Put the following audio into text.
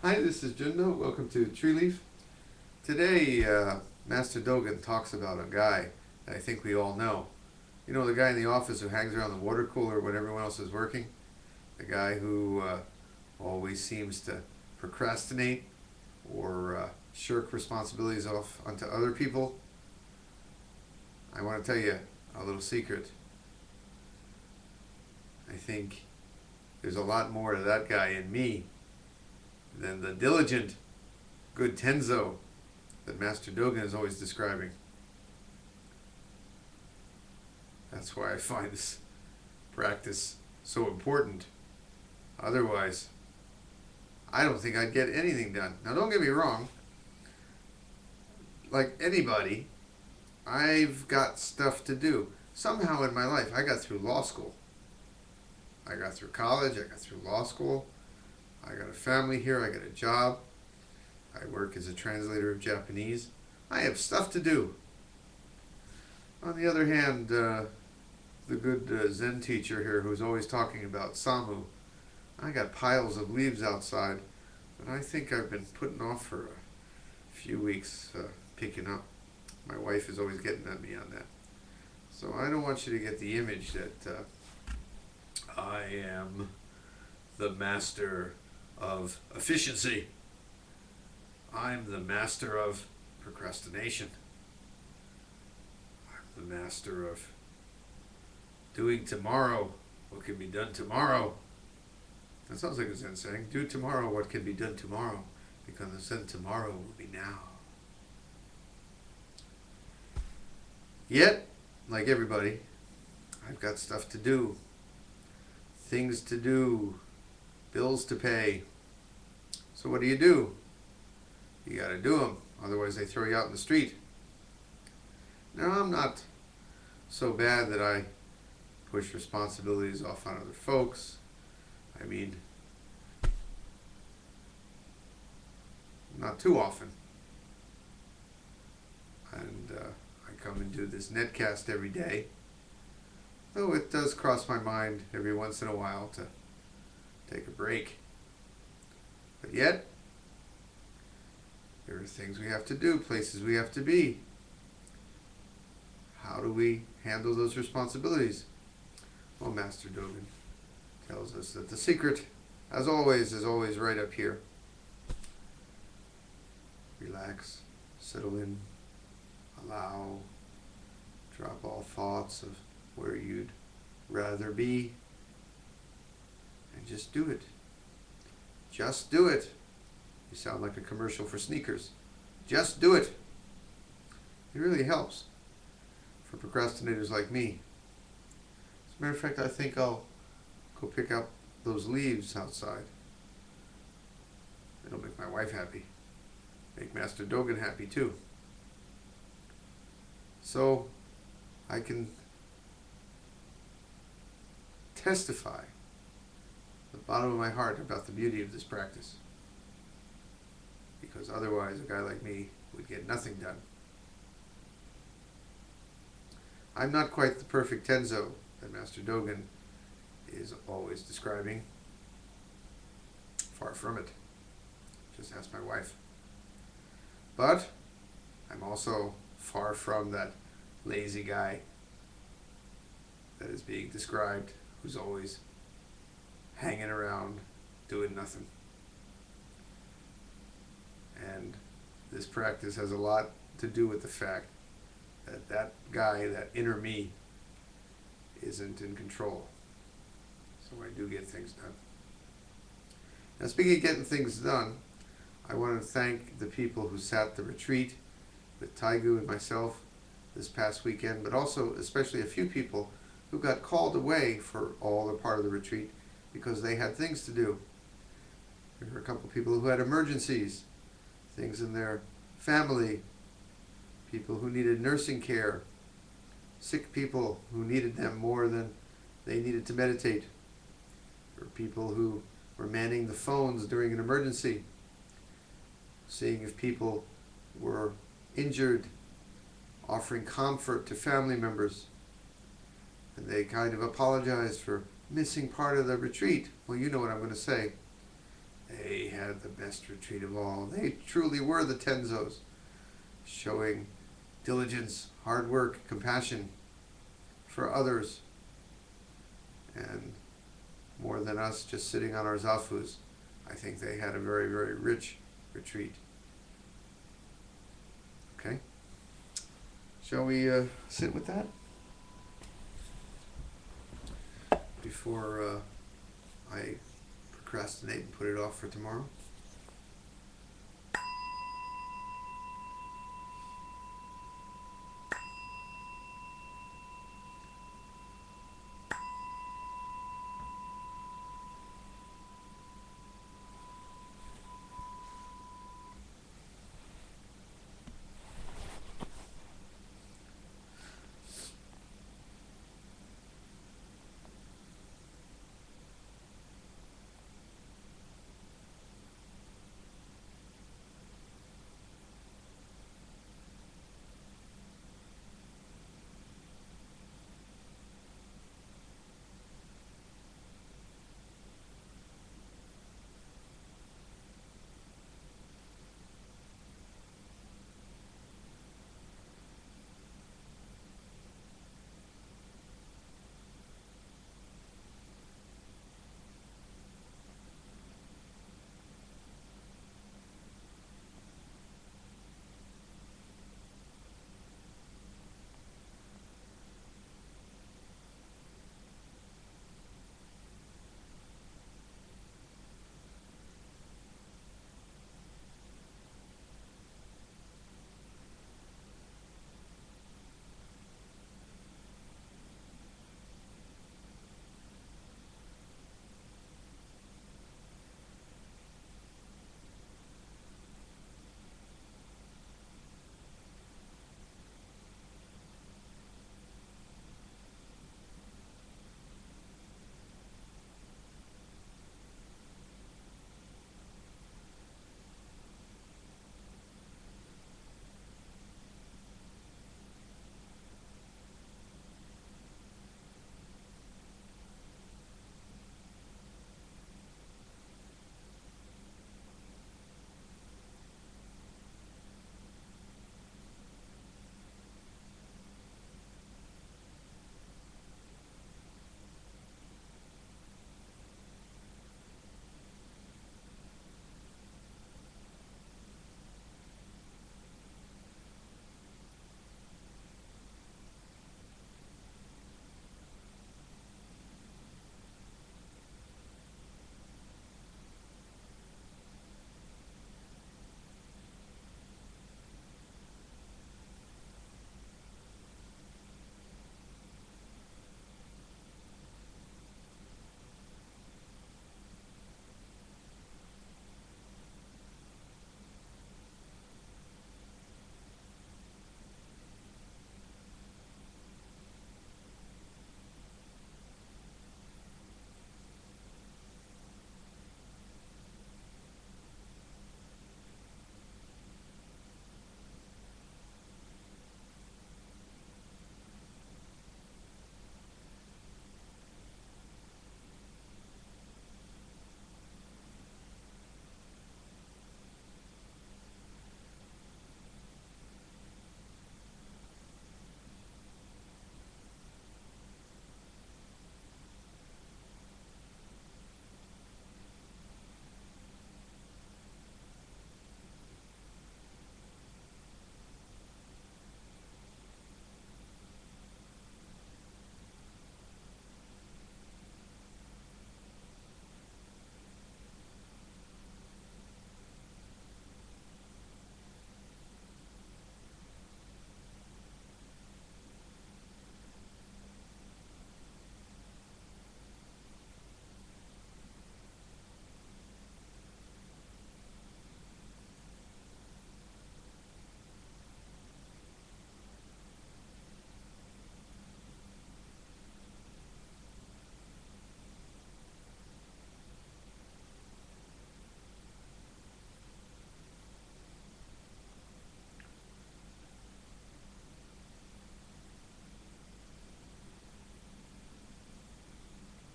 Hi, this is Jundo. Welcome to Tree Leaf. Today, Master Dogen talks about a guy that I think we all know. You know, the guy in the office who hangs around the water cooler when everyone else is working? The guy who always seems to procrastinate or shirk responsibilities off onto other people? I want to tell you a little secret. I think there's a lot more to that guy in me than the diligent, good Tenzo that Master Dogen is always describing. That's why I find this practice so important. Otherwise, I don't think I'd get anything done. Now, don't get me wrong. Like anybody, I've got stuff to do. Somehow in my life, I got through law school. I got through college. I got through law school. I got a family here. I got a job. I work as a translator of Japanese. I have stuff to do. On the other hand, the good Zen teacher here who's always talking about Samu, I got piles of leaves outside that I think I've been putting off for a few weeks picking up. My wife is always getting at me on that. So I don't want you to get the image that I am the master of efficiency. I'm the master of procrastination. I'm the master of doing tomorrow what can be done tomorrow. That sounds like a Zen saying. Do tomorrow what can be done tomorrow, because the Zen tomorrow will be now. Yet, like everybody, I've got stuff to do, things to do, bills to pay. So what do? You gotta do them, otherwise they throw you out in the street. Now, I'm not so bad that I push responsibilities off on other folks. I mean, not too often. And I come and do this netcast every day. Though it does cross my mind every once in a while to take a break. But yet, there are things we have to do, places we have to be. How do we handle those responsibilities? Well, Master Dogen tells us that the secret, as always, is always right up here. Relax, settle in, allow, drop all thoughts of where you'd rather be, and just do it. Just do it. You sound like a commercial for sneakers. Just do it. It really helps for procrastinators like me. As a matter of fact, I think I'll go pick up those leaves outside. It'll make my wife happy. Make Master Dogen happy too. So I can testify the bottom of my heart about the beauty of this practice. Because otherwise a guy like me would get nothing done. I'm not quite the perfect Tenzo that Master Dogen is always describing. Far from it. Just ask my wife. But I'm also far from that lazy guy that is being described, who's always hanging around doing nothing. And this practice has a lot to do with the fact that that guy, that inner me, isn't in control. So I do get things done. Now, speaking of getting things done, I want to thank the people who sat the retreat with Taigu and myself this past weekend, but also especially a few people who got called away for all or part of the retreat because they had things to do. There were a couple of people who had emergencies, things in their family, people who needed nursing care, sick people who needed them more than they needed to meditate, or people who were manning the phones during an emergency, seeing if people were injured, offering comfort to family members. And they kind of apologized for missing part of the retreat. Well, you know what I'm going to say. They had the best retreat of all. They truly were the Tenzos, showing diligence, hard work, compassion for others, and more than us just sitting on our zafus. I think they had a very, very rich retreat. Okay? Shall we sit with that before I procrastinate and put it off for tomorrow?